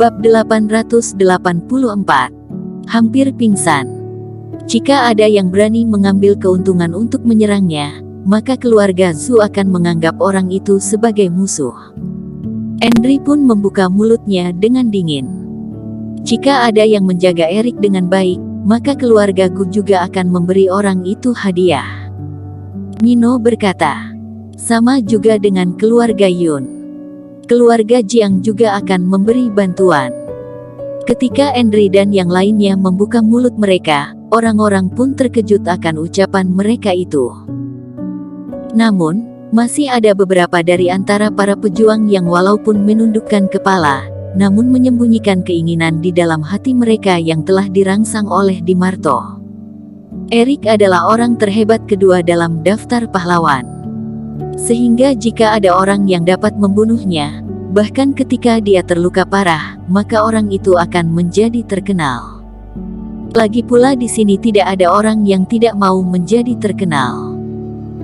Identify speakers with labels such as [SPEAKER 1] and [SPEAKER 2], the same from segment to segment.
[SPEAKER 1] Bab 884. Hampir pingsan. Jika ada yang berani mengambil keuntungan untuk menyerangnya, maka keluarga Zhu akan menganggap orang itu sebagai musuh. Henry pun membuka mulutnya dengan dingin. Jika ada yang menjaga Erik dengan baik, maka keluarga Gu juga akan memberi orang itu hadiah. Nino berkata, sama juga dengan keluarga Yun. Keluarga Jiang juga akan memberi bantuan. Ketika Henry dan yang lainnya membuka mulut mereka, orang-orang pun terkejut akan ucapan mereka itu. Namun, masih ada beberapa dari antara para pejuang yang walaupun menundukkan kepala, namun menyembunyikan keinginan di dalam hati mereka yang telah dirangsang oleh Di Marto. Erik adalah orang terhebat kedua dalam daftar pahlawan. Sehingga jika ada orang yang dapat membunuhnya, bahkan ketika dia terluka parah, maka orang itu akan menjadi terkenal. Lagi pula di sini tidak ada orang yang tidak mau menjadi terkenal.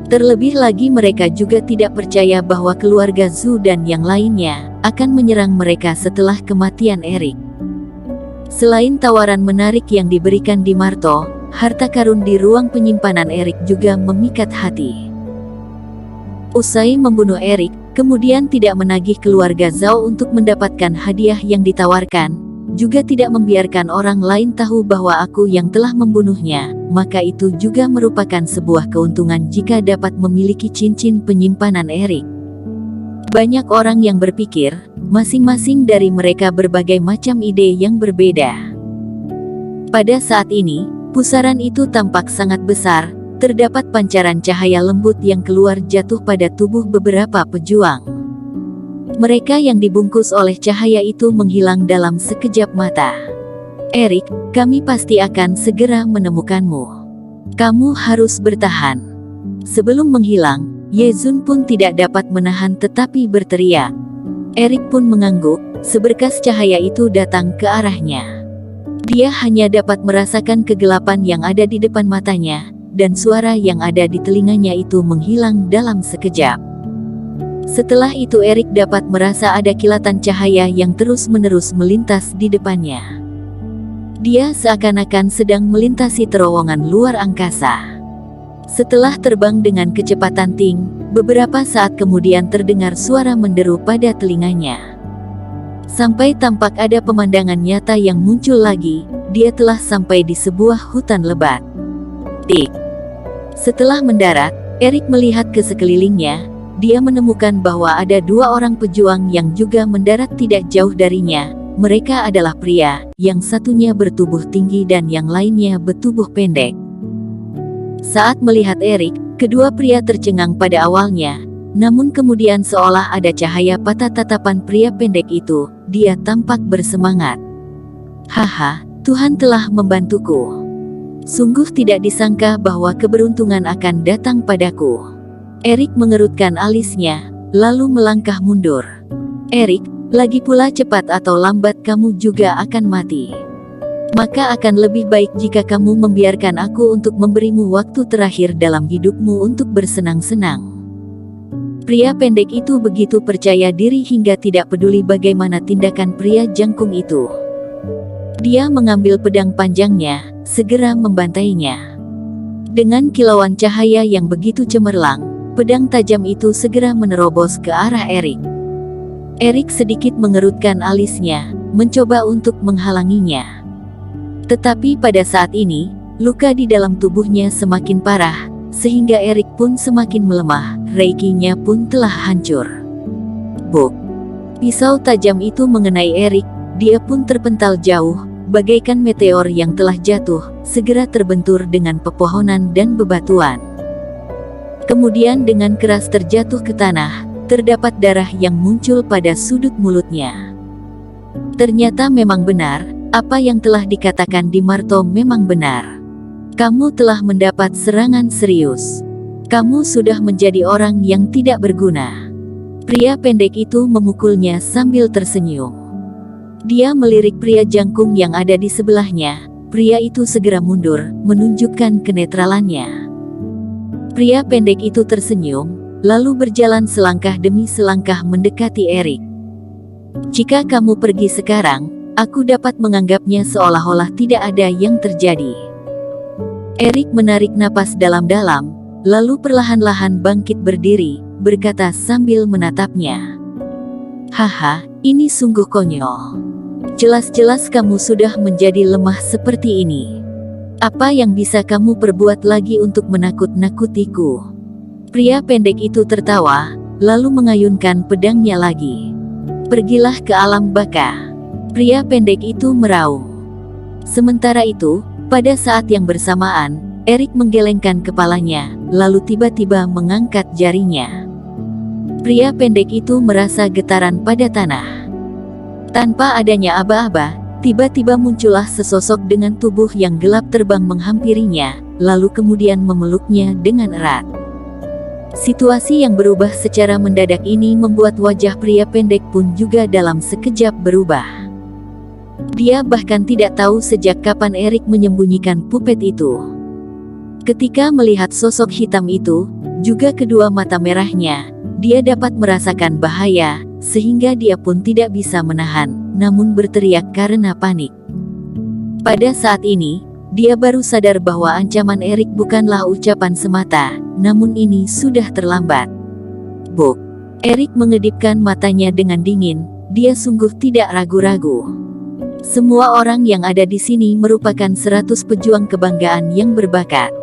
[SPEAKER 1] Terlebih lagi mereka juga tidak percaya bahwa keluarga Zhu dan yang lainnya akan menyerang mereka setelah kematian Erik. Selain tawaran menarik yang diberikan Di Marto, harta karun di ruang penyimpanan Erik juga memikat hati. Usai membunuh Erik, kemudian tidak menagih keluarga Zhao untuk mendapatkan hadiah yang ditawarkan, juga tidak membiarkan orang lain tahu bahwa aku yang telah membunuhnya, maka itu juga merupakan sebuah keuntungan jika dapat memiliki cincin penyimpanan Erik. Banyak orang yang berpikir, masing-masing dari mereka berbagai macam ide yang berbeda. Pada saat ini, pusaran itu tampak sangat besar. Terdapat pancaran cahaya lembut yang keluar jatuh pada tubuh beberapa pejuang. Mereka yang dibungkus oleh cahaya itu menghilang dalam sekejap mata. Erik, kami pasti akan segera menemukanmu. Kamu harus bertahan. Sebelum menghilang, Ye Zun pun tidak dapat menahan tetapi berteriak. Erik pun mengangguk, seberkas cahaya itu datang ke arahnya. Dia hanya dapat merasakan kegelapan yang ada di depan matanya, dan suara yang ada di telinganya itu menghilang dalam sekejap. Setelah itu Erik dapat merasa ada kilatan cahaya yang terus-menerus melintas di depannya. Dia seakan-akan sedang melintasi terowongan luar angkasa. Setelah terbang dengan kecepatan tinggi, beberapa saat kemudian terdengar suara menderu pada telinganya. Sampai tampak ada pemandangan nyata yang muncul lagi, dia telah sampai di sebuah hutan lebat. Setelah mendarat, Erik melihat ke sekelilingnya. Dia menemukan bahwa ada dua orang pejuang yang juga mendarat tidak jauh darinya. Mereka adalah pria, yang satunya bertubuh tinggi dan yang lainnya bertubuh pendek. Saat melihat Erik, kedua pria tercengang pada awalnya, namun kemudian seolah ada cahaya pada tatapan pria pendek itu, dia tampak bersemangat. Haha, Tuhan telah membantuku. Sungguh tidak disangka bahwa keberuntungan akan datang padaku. Erik mengerutkan alisnya, lalu melangkah mundur. Erik, lagi pula cepat atau lambat kamu juga akan mati. Maka akan lebih baik jika kamu membiarkan aku untuk memberimu waktu terakhir dalam hidupmu untuk bersenang-senang. Pria pendek itu begitu percaya diri hingga tidak peduli bagaimana tindakan pria jangkung itu. Dia mengambil pedang panjangnya, segera membantainya. Dengan kilauan cahaya yang begitu cemerlang, pedang tajam itu segera menerobos ke arah Erik. Erik sedikit mengerutkan alisnya, mencoba untuk menghalanginya. Tetapi pada saat ini, luka di dalam tubuhnya semakin parah, sehingga Erik pun semakin melemah, reikinya pun telah hancur. Buk! Pisau tajam itu mengenai Erik, dia pun terpental jauh, bagaikan meteor yang telah jatuh, segera terbentur dengan pepohonan dan bebatuan. Kemudian dengan keras terjatuh ke tanah, terdapat darah yang muncul pada sudut mulutnya. Ternyata memang benar, apa yang telah dikatakan Di Marto memang benar. Kamu telah mendapat serangan serius. Kamu sudah menjadi orang yang tidak berguna. Pria pendek itu memukulnya sambil tersenyum. Dia melirik pria jangkung yang ada di sebelahnya. Pria itu segera mundur, menunjukkan kenetralannya. Pria pendek itu tersenyum, lalu berjalan selangkah demi selangkah mendekati Erik. Jika kamu pergi sekarang, aku dapat menganggapnya seolah-olah tidak ada yang terjadi. Erik menarik napas dalam-dalam, lalu perlahan-lahan bangkit berdiri, berkata sambil menatapnya. Haha, ini sungguh konyol. Jelas-jelas kamu sudah menjadi lemah seperti ini. Apa yang bisa kamu perbuat lagi untuk menakut-nakutiku? Pria pendek itu tertawa, lalu mengayunkan pedangnya lagi. Pergilah ke alam baka. Pria pendek itu meraung. Sementara itu, pada saat yang bersamaan, Erik menggelengkan kepalanya, lalu tiba-tiba mengangkat jarinya. Pria pendek itu merasa getaran pada tanah. Tanpa adanya aba-aba, tiba-tiba muncullah sesosok dengan tubuh yang gelap terbang menghampirinya, lalu kemudian memeluknya dengan erat. Situasi yang berubah secara mendadak ini membuat wajah pria pendek pun juga dalam sekejap berubah. Dia bahkan tidak tahu sejak kapan Erik menyembunyikan pupet itu. Ketika melihat sosok hitam itu, juga kedua mata merahnya, dia dapat merasakan bahaya, sehingga dia pun tidak bisa menahan, namun berteriak karena panik. Pada saat ini, dia baru sadar bahwa ancaman Erik bukanlah ucapan semata, namun ini sudah terlambat. Buk! Erik mengedipkan matanya dengan dingin, dia sungguh tidak ragu-ragu. Semua orang yang ada di sini merupakan 100 pejuang kebanggaan yang berbakat.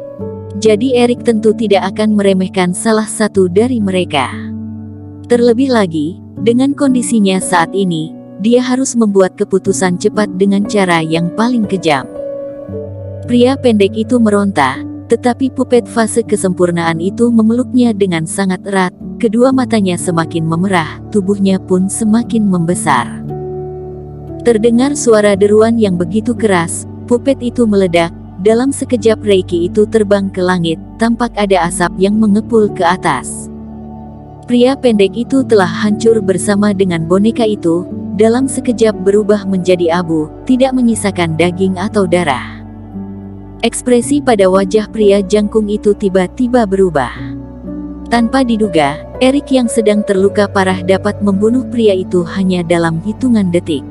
[SPEAKER 1] Jadi Erik tentu tidak akan meremehkan salah satu dari mereka. Terlebih lagi, dengan kondisinya saat ini, dia harus membuat keputusan cepat dengan cara yang paling kejam. Pria pendek itu meronta, tetapi pupet fase kesempurnaan itu memeluknya dengan sangat erat, kedua matanya semakin memerah, tubuhnya pun semakin membesar. Terdengar suara deruan yang begitu keras, pupet itu meledak, dalam sekejap Reiki itu terbang ke langit, tampak ada asap yang mengepul ke atas. Pria pendek itu telah hancur bersama dengan boneka itu, dalam sekejap berubah menjadi abu, tidak menyisakan daging atau darah. Ekspresi pada wajah pria jangkung itu tiba-tiba berubah. Tanpa diduga, Erik yang sedang terluka parah dapat membunuh pria itu hanya dalam hitungan detik.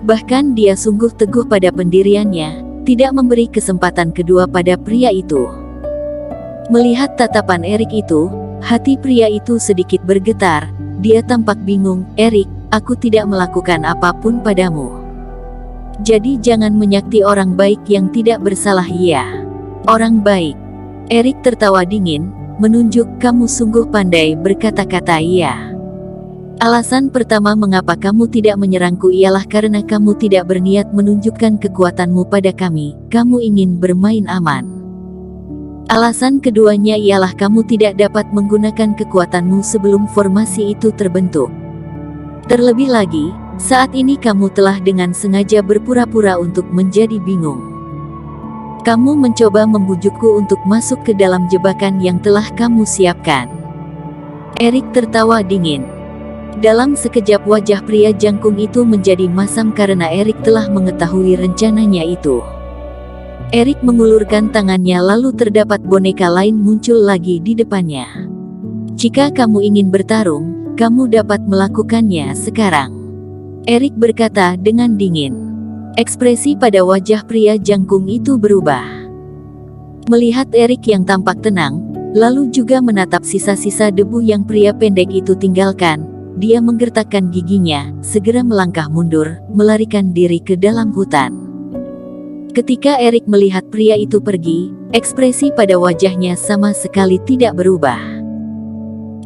[SPEAKER 1] Bahkan dia sungguh teguh pada pendiriannya, tidak memberi kesempatan kedua pada pria itu. Melihat tatapan Erik itu, hati pria itu sedikit bergetar, dia tampak bingung. Erik, aku tidak melakukan apapun padamu. Jadi jangan menyakiti orang baik yang tidak bersalah ya. Orang baik. Erik tertawa dingin, menunjuk kamu sungguh pandai berkata-kata iya. Alasan pertama mengapa kamu tidak menyerangku ialah karena kamu tidak berniat menunjukkan kekuatanmu pada kami, kamu ingin bermain aman. Alasan keduanya ialah kamu tidak dapat menggunakan kekuatanmu sebelum formasi itu terbentuk. Terlebih lagi, saat ini kamu telah dengan sengaja berpura-pura untuk menjadi bingung. Kamu mencoba membujukku untuk masuk ke dalam jebakan yang telah kamu siapkan. Erik tertawa dingin. Dalam sekejap wajah pria jangkung itu menjadi masam karena Erik telah mengetahui rencananya itu. Erik mengulurkan tangannya lalu terdapat boneka lain muncul lagi di depannya. Jika kamu ingin bertarung, kamu dapat melakukannya sekarang. Erik berkata dengan dingin. Ekspresi pada wajah pria jangkung itu berubah. Melihat Erik yang tampak tenang, lalu juga menatap sisa-sisa debu yang pria pendek itu tinggalkan, dia menggertakkan giginya, segera melangkah mundur, melarikan diri ke dalam hutan. Ketika Erik melihat pria itu pergi, ekspresi pada wajahnya sama sekali tidak berubah.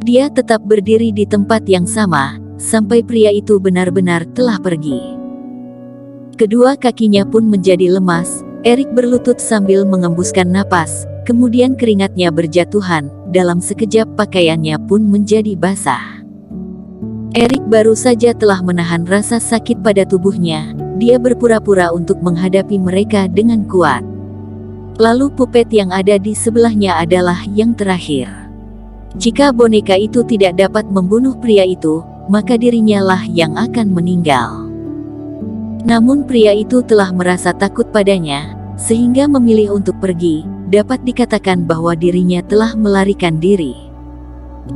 [SPEAKER 1] Dia tetap berdiri di tempat yang sama, sampai pria itu benar-benar telah pergi. Kedua kakinya pun menjadi lemas, Erik berlutut sambil mengembuskan napas, kemudian keringatnya berjatuhan, dalam sekejap pakaiannya pun menjadi basah. Erik baru saja telah menahan rasa sakit pada tubuhnya, dia berpura-pura untuk menghadapi mereka dengan kuat. Lalu pupet yang ada di sebelahnya adalah yang terakhir. Jika boneka itu tidak dapat membunuh pria itu, maka dirinya lah yang akan meninggal. Namun pria itu telah merasa takut padanya, sehingga memilih untuk pergi, dapat dikatakan bahwa dirinya telah melarikan diri.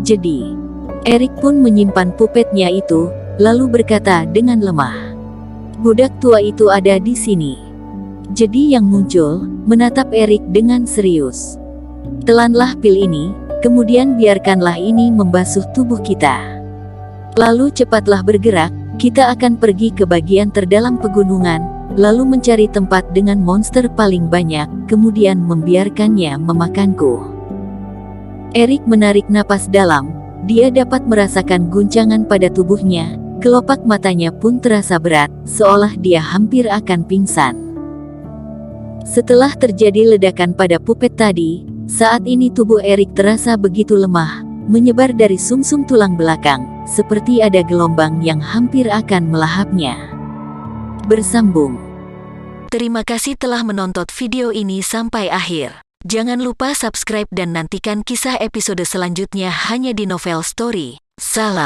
[SPEAKER 1] Jadi, Erik pun menyimpan pupetnya itu, lalu berkata dengan lemah, "Budak tua itu ada di sini." Jadi yang muncul, menatap Erik dengan serius. "Telanlah pil ini, kemudian biarkanlah ini membasuh tubuh kita. Lalu cepatlah bergerak, kita akan pergi ke bagian terdalam pegunungan, lalu mencari tempat dengan monster paling banyak, kemudian membiarkannya memakanku." Erik menarik napas dalam, dia dapat merasakan guncangan pada tubuhnya, kelopak matanya pun terasa berat, seolah dia hampir akan pingsan. Setelah terjadi ledakan pada pupet tadi, saat ini tubuh Erik terasa begitu lemah, menyebar dari sumsum tulang belakang, seperti ada gelombang yang hampir akan melahapnya. Bersambung. Terima kasih telah menonton video ini sampai akhir. Jangan lupa subscribe dan nantikan kisah episode selanjutnya hanya di Novel Story. Salam.